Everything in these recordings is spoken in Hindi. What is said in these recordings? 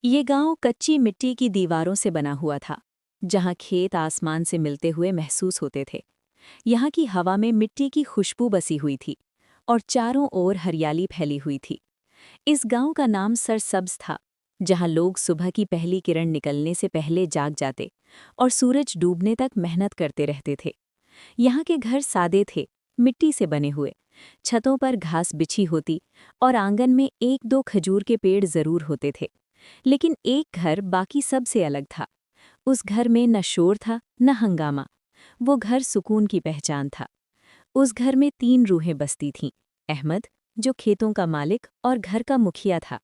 ये गांव कच्ची मिट्टी की दीवारों से बना हुआ था, जहां खेत आसमान से मिलते हुए महसूस होते थे। यहाँ की हवा में मिट्टी की खुशबू बसी हुई थी और चारों ओर हरियाली फैली हुई थी। इस गांव का नाम सरसब्ज था, जहां लोग सुबह की पहली किरण निकलने से पहले जाग जाते और सूरज डूबने तक मेहनत करते रहते थे। यहाँ के घर सादे थे, मिट्टी से बने हुए। छतों पर घास बिछी होती और आंगन में एक दो खजूर के पेड़ जरूर होते थे। लेकिन एक घर बाकी सबसे अलग था। उस घर में न शोर था न हंगामा। वो घर सुकून की पहचान था। उस घर में 3 रूहें बसती थीं। अहमद, जो खेतों का मालिक और घर का मुखिया था,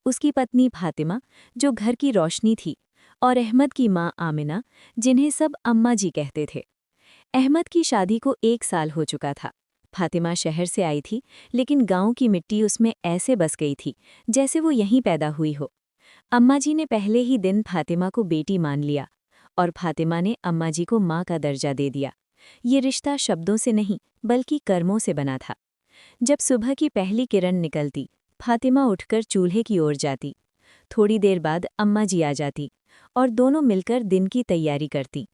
उसकी पत्नी फातिमा, जो घर की रोशनी थी, और अहमद की माँ आमिना, जिन्हें सब अम्मा जी कहते थे। अहमद की शादी को 1 साल हो चुका था। फातिमा शहर से आई थी, लेकिन गांव की मिट्टी उसमें ऐसे बस गई थी जैसे वो यहीं पैदा हुई हो। अम्मा जी ने पहले ही दिन फातिमा को बेटी मान लिया और फातिमा ने अम्मा जी को माँ का दर्जा दे दिया। ये रिश्ता शब्दों से नहीं बल्कि कर्मों से बना था। जब सुबह की पहली किरण निकलती, फातिमा उठकर चूल्हे की ओर जाती। थोड़ी देर बाद अम्मा जी आ जाती और दोनों मिलकर दिन की तैयारी करती।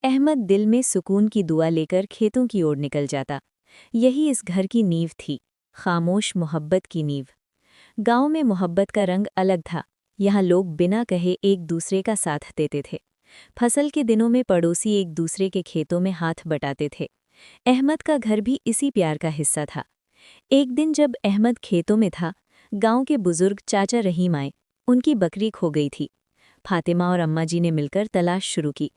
अहमद दिल में सुकून की दुआ लेकर खेतों की ओर निकल जाता। यही इस घर की नींव थी, खामोश मोहब्बत की नींव। गांव में मोहब्बत का रंग अलग था। यहाँ लोग बिना कहे एक दूसरे का साथ देते थे। फसल के दिनों में पड़ोसी एक दूसरे के खेतों में हाथ बटाते थे। अहमद का घर भी इसी प्यार का हिस्सा था। एक दिन जब अहमद खेतों में था, गांव के बुजुर्ग चाचा रहीम आए। उनकी बकरी खो गई थी। फातिमा और अम्मा जी ने मिलकर तलाश शुरू की।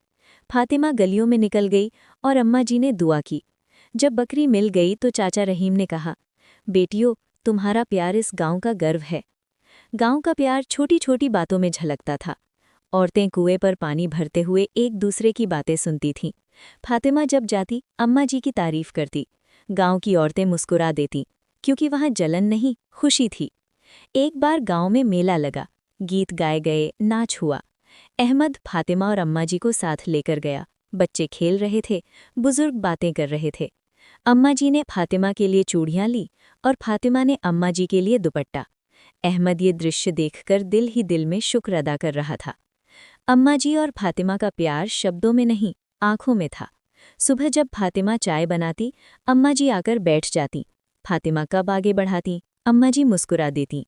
फातिमा गलियों में निकल गई और अम्मा जी ने दुआ की। जब बकरी मिल गई तो चाचा रहीम ने कहा, बेटियों, तुम्हारा प्यार इस गांव का गर्व है। गांव का प्यार छोटी छोटी बातों में झलकता था। औरतें कुएं पर पानी भरते हुए एक दूसरे की बातें सुनती थीं। फातिमा जब जाती, अम्मा जी की तारीफ करती। गांव की औरतें मुस्कुरा देती, क्योंकि वहां जलन नहीं, खुशी थी। एक बार गांव में मेला लगा, गीत गाए गए, नाच हुआ। अहमद फातिमा और अम्मा जी को साथ लेकर गया। बच्चे खेल रहे थे, बुजुर्ग बातें कर रहे थे। अम्मा जी ने फातिमा के लिए चूड़ियां ली और फातिमा ने अम्मा जी के लिए दुपट्टा। अहमद ये दृश्य देखकर दिल ही दिल में शुक्र अदा कर रहा था। अम्मा जी और फातिमा का प्यार शब्दों में नहीं, आंखों में था। सुबह जब फातिमा चाय बनाती, अम्मा जी आकर बैठ जाती। फातिमा कब आगे बढ़ाती, अम्मा जी मुस्कुरा देती।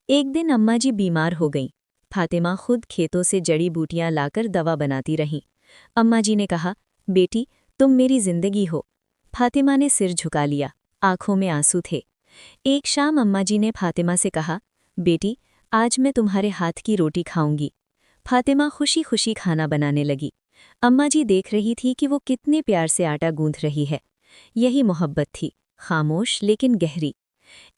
एक दिन अम्मा जी बीमार हो गईं। फातिमा खुद खेतों से जड़ी बूटियां लाकर दवा बनाती रहीं। अम्मा जी ने कहा, बेटी, तुम मेरी जिंदगी हो। फातिमा ने सिर झुका लिया, आंखों में आंसू थे। एक शाम अम्मा जी ने फातिमा से कहा, बेटी, आज मैं तुम्हारे हाथ की रोटी खाऊंगी। फातिमा खुशी खुशी खाना बनाने लगी। अम्मा जी देख रही थी कि वो कितने प्यार से आटा गूंथ रही है। यही मोहब्बत थी, खामोश लेकिन गहरी।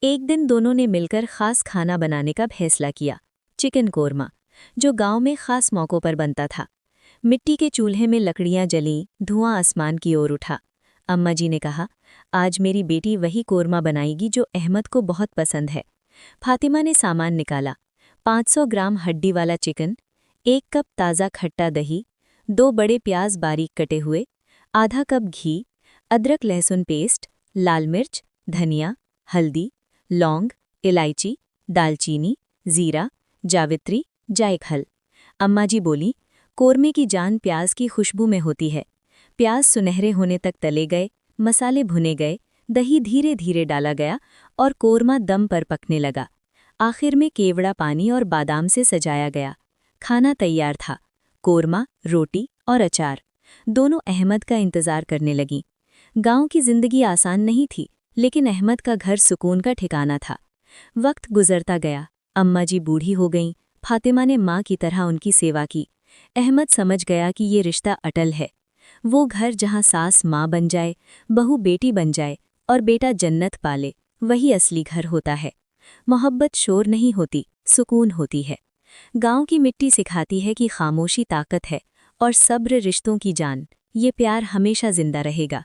एक दिन दोनों ने मिलकर खास खाना बनाने का फैसला किया, चिकन कोरमा, जो गांव में खास मौक़ों पर बनता था। मिट्टी के चूल्हे में लकड़ियां जलीं, धुआं आसमान की ओर उठा। अम्मा जी ने कहा, आज मेरी बेटी वही कोरमा बनाएगी जो अहमद को बहुत पसंद है। फातिमा ने सामान निकाला, 500 ग्राम हड्डी वाला चिकन, 1 कप ताज़ा खट्टा दही, 2 बड़े प्याज बारीक कटे हुए, आधा कप घी, अदरक लहसुन पेस्ट, लाल मिर्च, धनिया, हल्दी, लौंग, इलायची, दालचीनी, जीरा, जावित्री, जायफल। अम्मा जी बोली, कोरमे की जान प्याज की खुशबू में होती है। प्याज सुनहरे होने तक तले गए, मसाले भुने गए, दही धीरे धीरे डाला गया और कोरमा दम पर पकने लगा। आखिर में केवड़ा पानी और बादाम से सजाया गया। खाना तैयार था, कोरमा, रोटी और अचार। दोनों अहमद का इंतजार करने लगीं। गांव की जिंदगी आसान नहीं थी, लेकिन अहमद का घर सुकून का ठिकाना था। वक्त गुजरता गया, अम्मा जी बूढ़ी हो गईं। फातिमा ने माँ की तरह उनकी सेवा की। अहमद समझ गया कि ये रिश्ता अटल है। वो घर जहाँ सास माँ बन जाए, बहू बेटी बन जाए और बेटा जन्नत पाले, वही असली घर होता है। मोहब्बत शोर नहीं होती, सुकून होती है। गांव की मिट्टी सिखाती है कि खामोशी ताकत है और सब्र रिश्तों की जान। ये प्यार हमेशा जिंदा रहेगा।